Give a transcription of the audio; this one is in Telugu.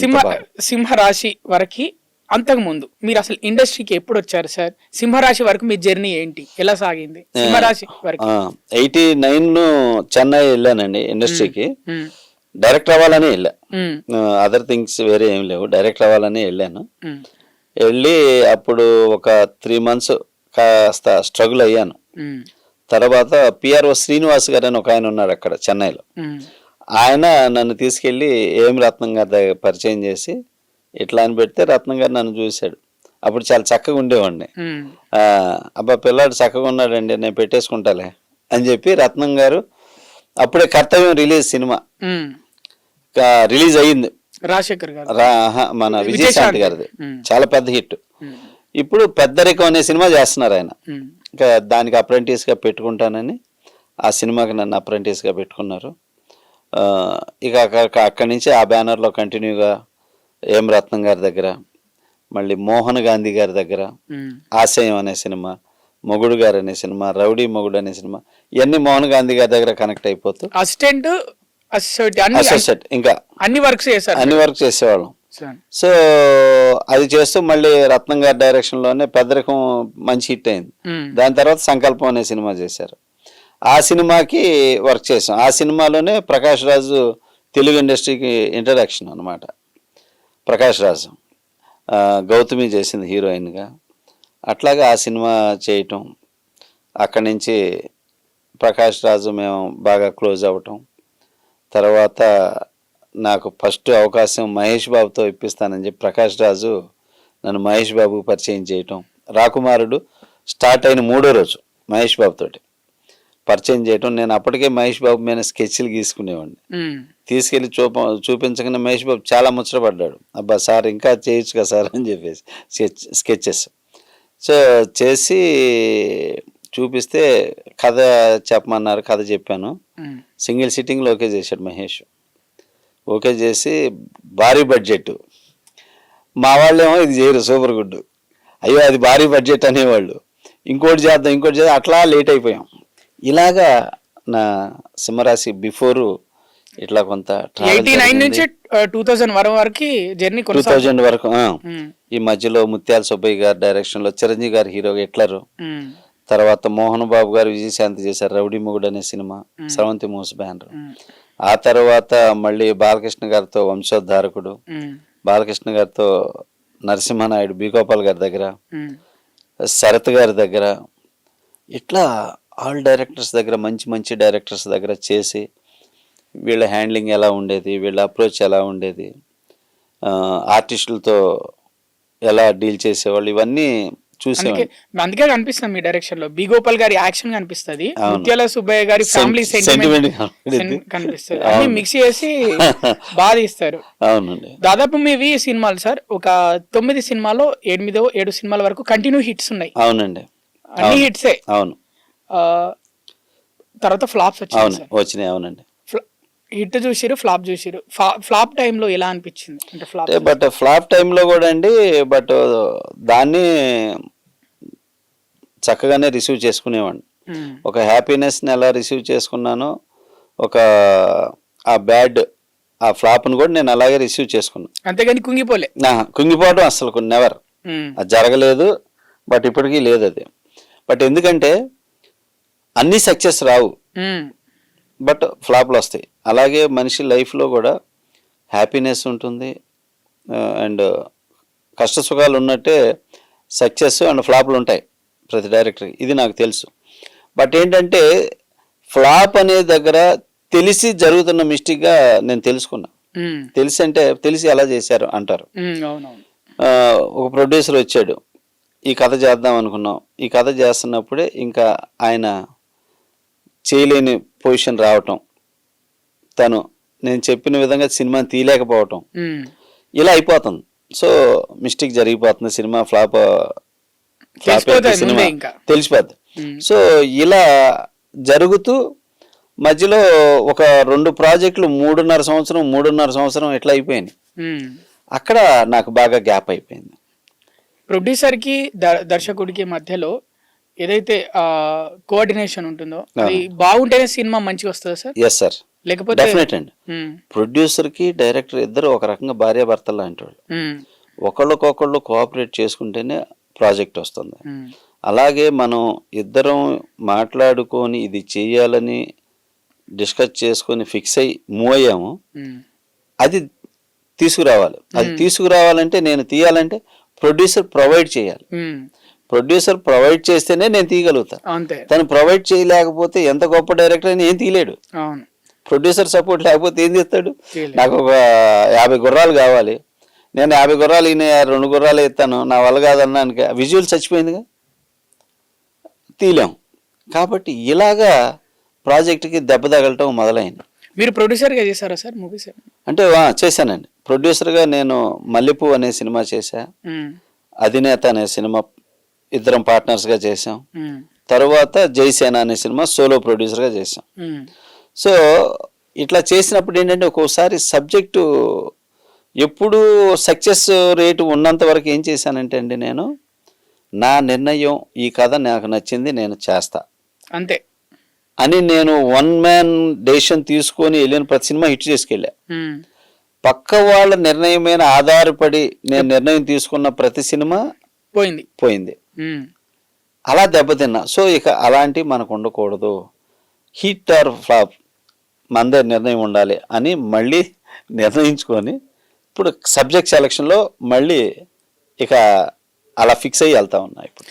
సింహ సింహరాశి వరకు అంతకుముందు మీరు అసలు ఇండస్ట్రీకి ఎప్పుడు వచ్చారు సార్? సింహరాశి వరకు మీ జర్నీ ఏంటి, ఎలా సాగింది సింహరాశి వరకు? 89 చెన్నై వెళ్ళానండి ఇండస్ట్రీకి. డైరెక్టర్ అవ్వాలని వెళ్ళా, అదర్ థింగ్స్ వేరే ఏం లేవు, డైరెక్టర్ అవ్వాలని వెళ్ళాను. వెళ్ళి అప్పుడు ఒక 3 months కాస్త స్ట్రగుల్ అయ్యాను. తర్వాత పిఆర్ఓ శ్రీనివాస్ గారు అని ఒక ఆయన ఉన్నాడు అక్కడ చెన్నైలో. ఆయన నన్ను తీసుకెళ్ళి రత్నం గారి దగ్గర పరిచయం చేసి ఇట్లా అని పెడితే రత్నం గారు నన్ను చూశాడు. అప్పుడు చాలా చక్కగా ఉండేవాడిని. అబ్బా పిల్లాడు చక్కగా ఉన్నాడండి, నేను పెట్టేసుకుంటాలే అని చెప్పి రత్నం గారు అప్పుడే కర్తవ్యం సినిమా రిలీజ్ అయ్యింది. రాజశేఖర్ గారు మన విజయశాంతి గారిది చాలా పెద్ద హిట్. ఇప్పుడు పెద్దరికం అనే సినిమా చేస్తున్నారు ఆయన. ఇంకా దానికి అప్రెంటిస్గా పెట్టుకుంటానని ఆ సినిమాకి నన్ను అప్రెంటిస్గా పెట్టుకున్నారు. ఇక అక్కడి నుంచి ఆ బ్యానర్లో కంటిన్యూగా రత్నం గారి దగ్గర, మళ్ళీ మోహన్ గాంధీ గారి దగ్గర ఆశయం అనే సినిమా, మొగుడు గారు అనే సినిమా, రౌడీ మొగుడు అనే సినిమా, ఇవన్నీ మోహన్ గాంధీ గారి దగ్గర కనెక్ట్ అయిపోతూ అసిస్టెంట్ ఇంకా అన్ని వర్క్స్ చేసేవాళ్ళం. సో అది చేస్తూ మళ్ళీ రత్నం గారి డైరెక్షన్ లోనే పెద్దరికం మంచి హిట్ అయింది. దాని తర్వాత సంకల్పం అనే సినిమా చేశారు. ఆ సినిమాకి వర్క్ చేసాం. ఆ సినిమాలోనే ప్రకాష్ రాజు తెలుగు ఇండస్ట్రీకి ఇంట్రడక్షన్ అనమాట. ప్రకాష్ రాజు గౌతమి చేసింది హీరోయిన్గా. అట్లాగే ఆ సినిమా చేయటం, అక్కడి నుంచి ప్రకాష్ రాజు మేము బాగా క్లోజ్ అవ్వటం. తర్వాత నాకు ఫస్ట్ అవకాశం మహేష్ బాబుతో ఇప్పిస్తానని చెప్పి ప్రకాష్ రాజు నన్ను మహేష్ బాబుకు పరిచయం చేయటం. రాకుమారుడు స్టార్ట్ అయిన 3వ రోజు మహేష్ బాబుతోటి పరిచయం చేయటం. నేను అప్పటికే మహేష్ బాబు మీద స్కెచ్లు గీసుకునేవాడిని. తీసుకెళ్ళి చూపించగానే మహేష్ బాబు చాలా ముచ్చటపడ్డాడు. అబ్బా సార్ ఇంకా చేయొచ్చు కదా సార్ అని చెప్పేసి స్కెచెస్ సో చేసి చూపిస్తే కథ చెప్పమన్నారు. కథ చెప్పాను. సింగిల్ సిట్టింగ్లో ఓకే చేశాడు మహేష్. ఓకే చేసి భారీ బడ్జెట్. మా వాళ్ళేమో ఇది చేయరు, సూపర్ గుడ్, అయ్యో అది భారీ బడ్జెట్ అనేవాళ్ళు, ఇంకోటి చేద్దాం అట్లా లేట్ అయిపోయాం. ఇలాగా నా సింహరాశి బిఫోరు ఇట్లా కొంత 89 నుంచి 2001 వరకు జర్నీ 2000 వరకు. ఈ మధ్యలో ముత్యాల సుబ్బయ్య గారి డైరెక్షన్ లో చిరంజీవి గారి హీరోగా హిట్లర్, తర్వాత మోహన్ బాబు గారు విజయశాంతి చేశారు రౌడీ మొగుడు అనే సినిమా, స్రవంతి మూస్ బ్యానర్. ఆ తర్వాత మళ్ళీ బాలకృష్ణ గారితో వంశోద్ధారకుడు, బాలకృష్ణ గారితో నరసింహనాయుడు బి గోపాల్ గారి దగ్గర, శరత్ గారి దగ్గర, ఇట్లా ఆల్ డైరెక్టర్స్ దగ్గర మంచి డైరెక్టర్స్ దగ్గర చేసి వీళ్ళ హ్యాండ్లింగ్ ఎలా ఉండేది, వీళ్ళ అప్రోచ్ ఎలా ఉండేది, ఆర్టిస్టులతో ఎలా డీల్ చేసేవాళ్ళు, ఇవన్నీ చూసేవాళ్ళు. అందుకే కనిపిస్తుంది మీ డైరెక్షన్ లో బి గోపాల్ గారి యాక్షన్ కనిపిస్తుంది, ముత్యాల సుబ్బయ్య గారి ఫ్యామిలీ సెంటిమెంట్ కనిపిస్తుంది, అన్ని మిక్స్ చేసి బాగా తీస్తారు. అవునండి. దాదాపు మీవి సినిమాలు సార్ ఒక 9 సినిమాలో 7 సినిమాల వరకు కంటిన్యూ హిట్స్ ఉన్నాయి. అవునండి, అన్ని హిట్సే. అవును. తర్వాత ఫ్లాప్స్ వచ్చినాయి. అవునండి. హిట్ చూసిరు, ఫ్లాప్ చూసిరు. ఫ్లాప్ టైంలో ఎలా అనిపించింది? అంటే బట్ ఫ్లాప్ టైంలో కూడా అండి, బట్ దాన్ని చక్కగానే రిసీవ్ చేసుకునేవాడిని. ఒక హ్యాపీనెస్ని ఎలా రిసీవ్ చేసుకున్నానో, ఒక ఆ ఫ్లాప్ను కూడా నేను అలాగే రిసీవ్ చేసుకున్నాను. అంతేగాని కుంగిపోవడం అసలు నెవర్, అది జరగలేదు. బట్ ఇప్పటికీ లేదు అది. బట్ ఎందుకంటే అన్ని సక్సెస్ రావు, బట్ ఫ్లాప్లు వస్తాయి. అలాగే మనిషి లైఫ్లో కూడా హ్యాపీనెస్ ఉంటుంది అండ్ కష్ట సుఖాలు ఉన్నట్టే సక్సెస్ అండ్ ఫ్లాప్లు ఉంటాయి ప్రతి డైరెక్టర్కి, ఇది నాకు తెలుసు. బట్ ఏంటంటే ఫ్లాప్ అనే దగ్గర తెలిసి జరుగుతున్న మిస్టేక్గా నేను తెలుసుకున్నా. తెలిసి ఎలా చేశారు అంటారు. ఒక ప్రొడ్యూసర్ వచ్చాడు, ఈ కథ చేద్దాం అనుకున్నాం. ఈ కథ చేస్తున్నప్పుడే ఇంకా ఆయన చేయలేని పొజిషన్ రావటం, తను నేను చెప్పిన విధంగా సినిమాని తీయలేకపోవటం, ఇలా అయిపోతుంది. సో మిస్టేక్ జరిగిపోతుంది, సినిమా ఫ్లాప్ సినిమా తెలిసిపోద్ది. సో ఇలా జరుగుతూ మధ్యలో ఒక 2 ప్రాజెక్టులు 3.5 సంవత్సరం ఇట్లా అయిపోయింది. అక్కడ నాకు బాగా గ్యాప్ అయిపోయింది. ప్రొడ్యూసర్ కి దర్శకుడికి మధ్యలో ఏదైతే కోఆర్డినేషన్ ఉంటుందో అది బాగుంటేనే సినిమా మంచిగా వస్తుందా సార్? ఎస్ సార్, లేకపోతే డెఫినెట్ అండి. ప్రొడ్యూసర్ కి డైరెక్టర్ ఇద్దరు ఒక రకంగా భార్యాభర్తలు లాంటి వాళ్ళు. ఒకళ్ళకొకళ్ళు కోఆపరేట్ చేసుకుంటేనే ప్రాజెక్ట్ వస్తుంది. అలాగే మనం ఇద్దరం మాట్లాడుకొని ఇది చేయాలని డిస్కస్ చేసుకొని ఫిక్స్ అయ్యి మూవ్ అయ్యాము, అది తీసుకురావాలి. అది తీసుకురావాలంటే నేను తీయాలంటే ప్రొడ్యూసర్ ప్రొవైడ్ చేయాలి. ప్రొడ్యూసర్ ప్రొవైడ్ చేస్తేనే నేను తీయగలుగుతాను. తను ప్రొవైడ్ చేయలేకపోతే ఎంత గొప్ప డైరెక్టర్ అయినా ఏం తీయలేడు. ప్రొడ్యూసర్ సపోర్ట్ లేకపోతే ఏం చేస్తాడు? నాకు ఒక 50 గుర్రాలు కావాలి, నేను 50 గుర్రాలు ఈయన 2 గుర్రాలు ఇస్తాను, నా వల్ల కాదన్నానికి విజువల్ చచ్చిపోయిందిగా, తీయలేం. కాబట్టి ఇలాగా ప్రాజెక్ట్కి దెబ్బ తగలటం మొదలైంది. మీరు ప్రొడ్యూసర్గా చేశారా సార్ మూవీస్? అంటే చేశానండి. ప్రొడ్యూసర్గా నేను మల్లెపూ అనే సినిమా చేశా, అధినేత అనే సినిమా ఇద్దరం పార్ట్నర్స్గా చేసాం. తర్వాత జైసేన అనే సినిమా సోలో ప్రొడ్యూసర్గా చేసాం. సో ఇట్లా చేసినప్పుడు ఏంటంటే ఒక్కోసారి సబ్జెక్టు ఎప్పుడు సక్సెస్ రేటు ఉన్నంత వరకు ఏం చేశానంటే అండి, నేను నా నిర్ణయం ఈ కథ నాకు నచ్చింది నేను చేస్తా అంతే అని నేను వన్ మ్యాన్ డెసిషన్ తీసుకొని వెళ్ళిన ప్రతి సినిమా హిట్ చేసుకెళ్ళా. పక్క వాళ్ళ నిర్ణయం మీద ఆధారపడి నేను నిర్ణయం తీసుకున్న ప్రతి సినిమా పోయింది. అలా దెబ్బతిన్నా. సో ఇక అలాంటివి మనకు ఉండకూడదు, హిట్ ఆర్ ఫ్లాప్ మనదే నిర్ణయం ఉండాలి అని మళ్ళీ నిర్ణయించుకొని ఇప్పుడు సబ్జెక్ట్ సెలక్షన్లో మళ్ళీ ఇక అలా ఫిక్స్ అయ్యి వెళ్తా ఉన్నా ఇప్పుడు.